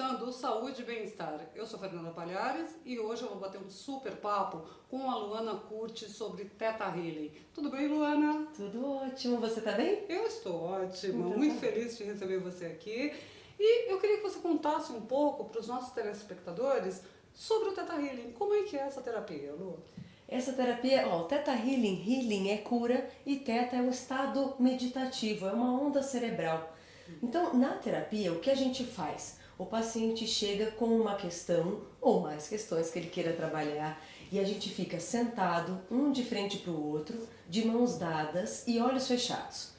começando o Saúde e Bem-Estar. Eu sou Fernanda Palhares e hoje eu vou bater um super papo com a Luana Curti sobre Theta Healing. Tudo bem, Luana? Tudo ótimo, você tá bem? Eu estou ótima, Então, muito tá. feliz de receber você aqui. E eu queria que você contasse um pouco para os nossos telespectadores sobre o Theta Healing. Como é que é essa terapia, Lu? Essa terapia, ó, o Theta Healing, healing é cura e Theta é um estado meditativo, é uma onda cerebral. Então, na terapia, o que a gente faz? O paciente chega com uma questão ou mais questões que ele queira trabalhar e a gente fica sentado, um de frente para o outro, de mãos dadas e olhos fechados.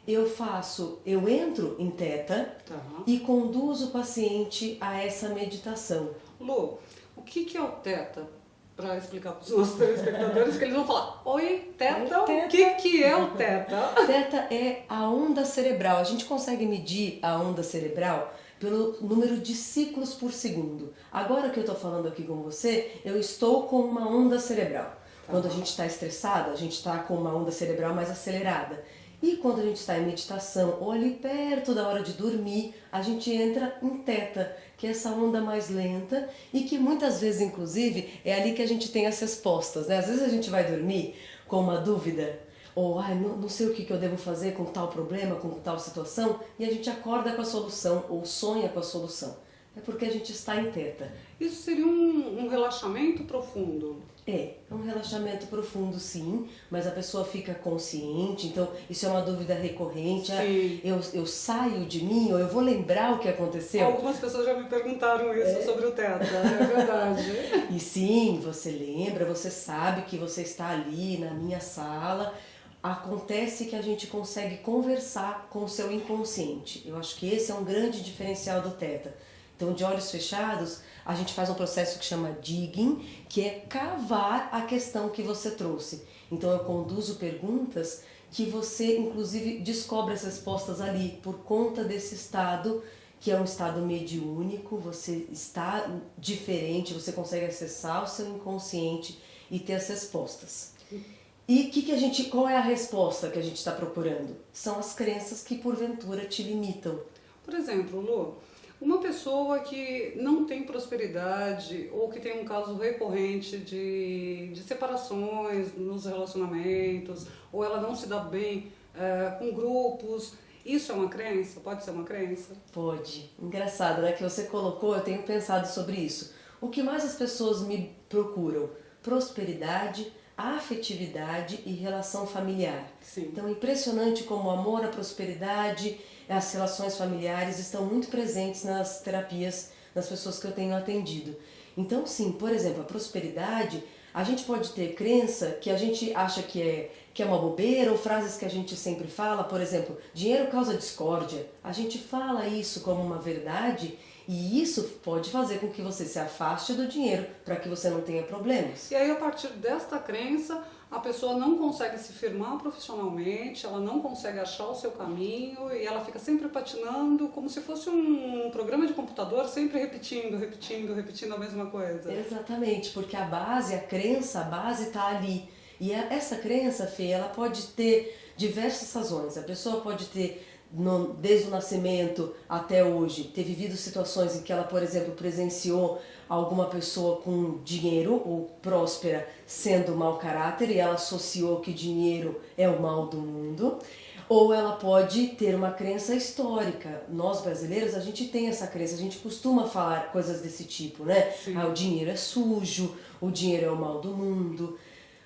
Eu entro em Theta Tá. e conduzo o paciente a essa meditação. Lu, o que é o Theta? Para explicar para os nossos telespectadores, que eles vão falar: Oi, Theta, Oi, o Theta." que é o Theta? Theta é a onda cerebral. A gente consegue medir a onda cerebral pelo número de ciclos por segundo. Agora que eu estou falando aqui com você, eu estou com uma onda cerebral. Quando a gente está estressado, a gente está com uma onda cerebral mais acelerada. E quando a gente está em meditação ou ali perto da hora de dormir, a gente entra em Theta, que é essa onda mais lenta e que muitas vezes, inclusive, é ali que a gente tem as respostas, né? Às vezes a gente vai dormir com uma dúvida ou não sei o que eu devo fazer com tal problema, com tal situação, e a gente acorda com a solução ou sonha com a solução. É porque a gente está em Theta. Isso seria um relaxamento profundo. É um relaxamento profundo, sim, mas a pessoa fica consciente, então isso é uma dúvida recorrente. Sim. Eu saio de mim ou eu vou lembrar o que aconteceu? Algumas pessoas já me perguntaram isso sobre o Theta, é verdade. E sim, você lembra, você sabe que você está ali na minha sala. Acontece que a gente consegue conversar com o seu inconsciente. Eu acho que esse é um grande diferencial do Theta. Então, de olhos fechados, a gente faz um processo que chama digging, que é cavar a questão que você trouxe. Então, eu conduzo perguntas que você, inclusive, descobre as respostas ali, por conta desse estado, que é um estado mediúnico, você está diferente, você consegue acessar o seu inconsciente e ter as respostas. E qual é a resposta que a gente está procurando? São as crenças que, porventura, te limitam. Por exemplo, Lu, uma pessoa que não tem prosperidade ou que tem um caso recorrente de separações nos relacionamentos, ou ela não se dá bem com grupos, isso é uma crença? Pode ser uma crença? Pode. Engraçado, né? Que você colocou, eu tenho pensado sobre isso. O que mais as pessoas me procuram? Prosperidade, afetividade e relação familiar. Sim. Então, impressionante como o amor, a prosperidade, as relações familiares estão muito presentes nas terapias das pessoas que eu tenho atendido. Então, sim, por exemplo, a prosperidade, a gente pode ter crença que a gente acha que é uma bobeira, ou frases que a gente sempre fala, por exemplo, dinheiro causa discórdia. A gente fala isso como uma verdade e isso pode fazer com que você se afaste do dinheiro para que você não tenha problemas. E aí, a partir desta crença, a pessoa não consegue se firmar profissionalmente, ela não consegue achar o seu caminho e ela fica sempre patinando, como se fosse um programa de computador, sempre repetindo a mesma coisa. Exatamente, porque a base, a crença, a base está ali. E essa crença, Fê, ela pode ter diversas razões. A pessoa pode ter, desde o nascimento até hoje, ter vivido situações em que ela, por exemplo, presenciou alguma pessoa com dinheiro ou próspera sendo mau caráter e ela associou que dinheiro é o mal do mundo. Ou ela pode ter uma crença histórica. Nós brasileiros, a gente tem essa crença, a gente costuma falar coisas desse tipo, né? O dinheiro é sujo, o dinheiro é o mal do mundo.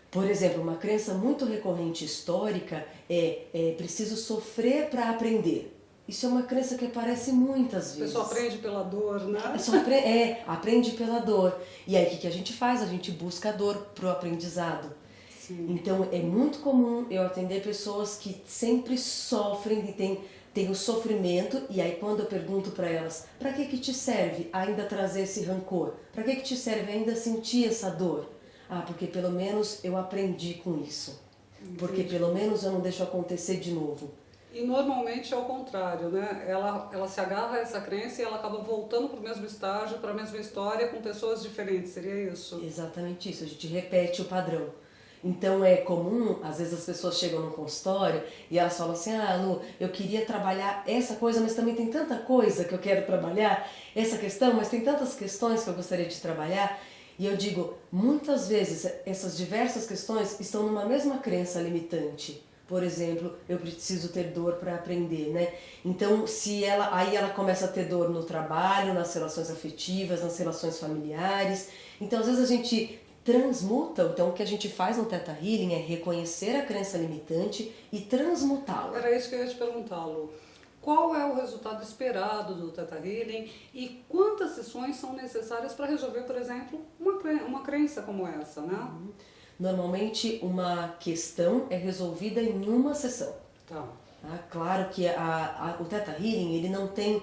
Por exemplo, uma crença muito recorrente histórica é preciso sofrer para aprender. Isso é uma crença que aparece muitas vezes. A pessoa aprende pela dor, né? Aprende pela dor. E aí o que a gente faz? A gente busca a dor para o aprendizado. Sim. Então é muito comum eu atender pessoas que sempre sofrem e tem o sofrimento, e aí quando eu pergunto para elas, para que te serve ainda trazer esse rancor? Para que te serve ainda sentir essa dor? Porque pelo menos eu aprendi com isso. Porque pelo menos eu não deixo acontecer de novo. E normalmente é o contrário, né? Ela se agarra a essa crença e ela acaba voltando para o mesmo estágio, para a mesma história, com pessoas diferentes, seria isso? Exatamente isso, a gente repete o padrão. Então é comum, às vezes as pessoas chegam no consultório e elas falam assim, ah, Lu, eu queria trabalhar essa coisa, mas também tem tanta coisa que eu quero trabalhar, essa questão, mas tem tantas questões que eu gostaria de trabalhar. E eu digo, muitas vezes essas diversas questões estão numa mesma crença limitante. Por exemplo, eu preciso ter dor para aprender, né? Então, aí ela começa a ter dor no trabalho, nas relações afetivas, nas relações familiares. Então, às vezes a gente transmuta, então o que a gente faz no Theta Healing é reconhecer a crença limitante e transmutá-la. Era isso que eu ia te perguntar, Lu. Qual é o resultado esperado do Theta Healing e quantas sessões são necessárias para resolver, por exemplo, uma crença como essa, né? Normalmente uma questão é resolvida em uma sessão. Tá. Claro que o Theta Healing, ele não tem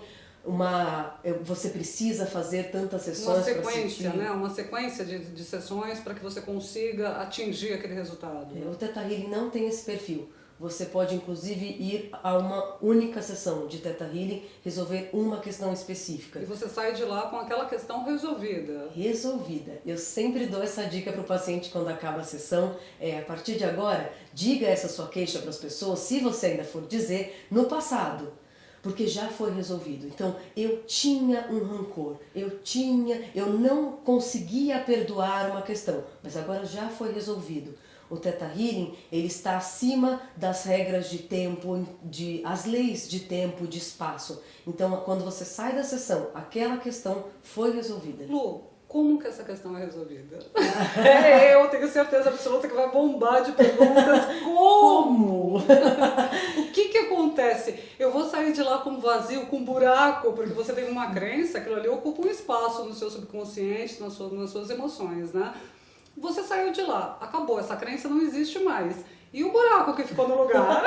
você precisa fazer tantas sessões para sequência, né? Uma sequência de sessões para que você consiga atingir aquele resultado. O Theta Healing não tem esse perfil. Você pode, inclusive, ir a uma única sessão de Theta Healing, resolver uma questão específica. E você sai de lá com aquela questão resolvida. Resolvida. Eu sempre dou essa dica para o paciente quando acaba a sessão. A partir de agora, diga essa sua queixa para as pessoas, se você ainda for dizer, no passado. Porque já foi resolvido. Então, eu tinha um rancor, eu não conseguia perdoar uma questão, mas agora já foi resolvido. O Theta Healing, ele está acima das regras de tempo, as leis de tempo, de espaço. Então, quando você sai da sessão, aquela questão foi resolvida. Lu, como que essa questão é resolvida? Eu tenho certeza absoluta que vai bombar de perguntas. Como? O que acontece? Eu vou sair de lá com um vazio, com um buraco, porque você tem uma crença, aquilo ali ocupa um espaço no seu subconsciente, nas suas emoções, né? Você saiu de lá, acabou, essa crença não existe mais. E o buraco que ficou no lugar?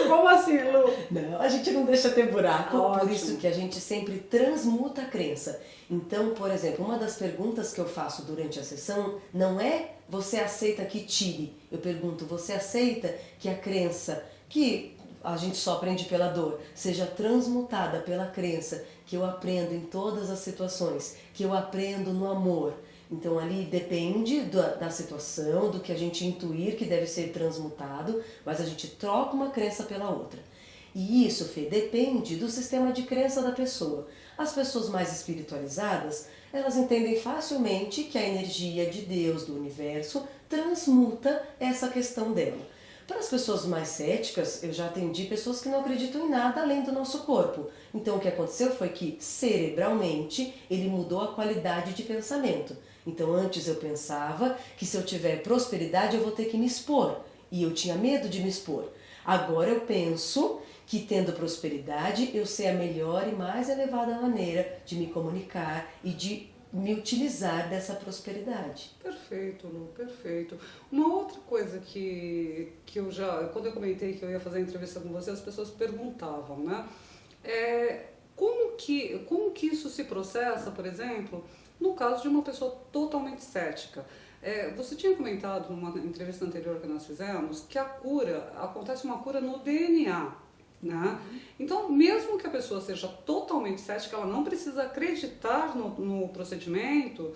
Como assim, Lu? Não, a gente não deixa ter buraco, Ótimo. Por isso que a gente sempre transmuta a crença. Então, por exemplo, uma das perguntas que eu faço durante a sessão não é você aceita que tire. Eu pergunto, você aceita que a crença, que a gente só aprende pela dor, seja transmutada pela crença, que eu aprendo em todas as situações, que eu aprendo no amor. Então ali depende da situação, do que a gente intuir que deve ser transmutado, mas a gente troca uma crença pela outra. E isso, Fê, depende do sistema de crença da pessoa. As pessoas mais espiritualizadas, elas entendem facilmente que a energia de Deus, do universo, transmuta essa questão dela. Para as pessoas mais céticas, eu já atendi pessoas que não acreditam em nada além do nosso corpo. Então o que aconteceu foi que, cerebralmente, ele mudou a qualidade de pensamento. Então antes eu pensava que se eu tiver prosperidade eu vou ter que me expor. E eu tinha medo de me expor. Agora eu penso que tendo prosperidade eu sei a melhor e mais elevada maneira de me comunicar e de me utilizar dessa prosperidade. Perfeito, Lu, perfeito. Uma outra coisa que quando eu comentei que eu ia fazer a entrevista com você, as pessoas perguntavam, né? Como que isso se processa, por exemplo, no caso de uma pessoa totalmente cética? Você tinha comentado numa entrevista anterior que nós fizemos que acontece uma cura no DNA, né? Então, mesmo que a pessoa seja totalmente cética, ela não precisa acreditar no procedimento,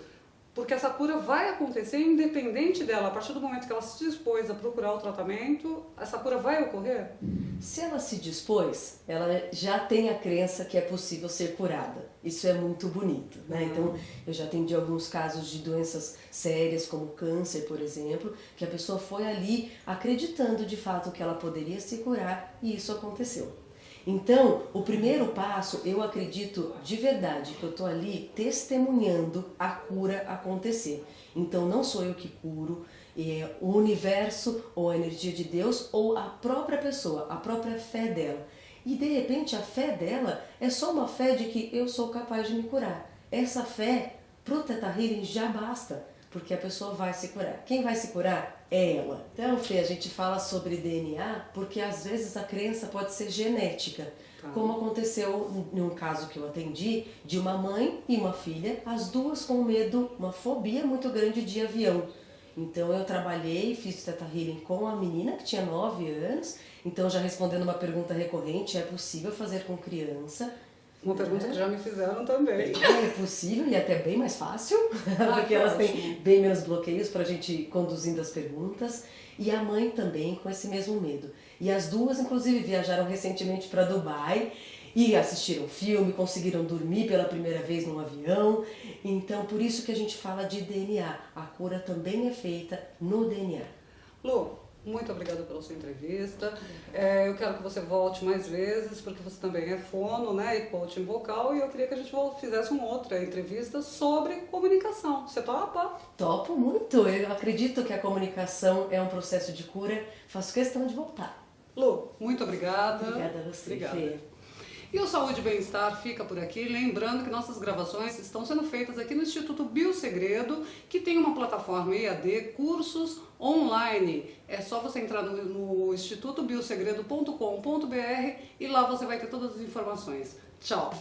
porque essa cura vai acontecer independente dela. A partir do momento que ela se dispôs a procurar o tratamento, essa cura vai ocorrer? Se ela se dispôs, ela já tem a crença que é possível ser curada. Isso é muito bonito, né? Então, eu já atendi alguns casos de doenças sérias, como câncer, por exemplo, que a pessoa foi ali acreditando de fato que ela poderia se curar e isso aconteceu. Então, o primeiro passo, eu acredito de verdade que eu estou ali testemunhando a cura acontecer. Então, não sou eu que curo, o universo ou a energia de Deus ou a própria pessoa, a própria fé dela. E de repente a fé dela é só uma fé de que eu sou capaz de me curar. Essa fé, pro Theta Healing, já basta, porque a pessoa vai se curar. Quem vai se curar é ela. Então, Fê, a gente fala sobre DNA porque às vezes a crença pode ser genética. Como aconteceu num caso que eu atendi, de uma mãe e uma filha, as duas com medo, uma fobia muito grande de avião. Então eu trabalhei, fiz Theta Healing com a menina que tinha 9 anos, então já respondendo uma pergunta recorrente, é possível fazer com criança? Uma pergunta que já me fizeram também. É possível e até bem mais fácil, porque elas têm bem menos bloqueios para a gente ir conduzindo as perguntas. E a mãe também com esse mesmo medo. E as duas, inclusive, viajaram recentemente para Dubai e assistiram filme, conseguiram dormir pela primeira vez num avião. Então, por isso que a gente fala de DNA. A cura também é feita no DNA. Lu, muito obrigada pela sua entrevista. Eu quero que você volte mais vezes, porque você também é fono, né, e coaching vocal, e eu queria que a gente fizesse uma outra entrevista sobre comunicação. Você topa? Topo muito. Eu acredito que a comunicação é um processo de cura. Faço questão de voltar. Lu, muito obrigada. Obrigada a você, Obrigada. Fê. E o Saúde e Bem-Estar fica por aqui, lembrando que nossas gravações estão sendo feitas aqui no Instituto Biosegredo, que tem uma plataforma EAD, cursos online. É só você entrar no institutobiosegredo.com.br e lá você vai ter todas as informações. Tchau!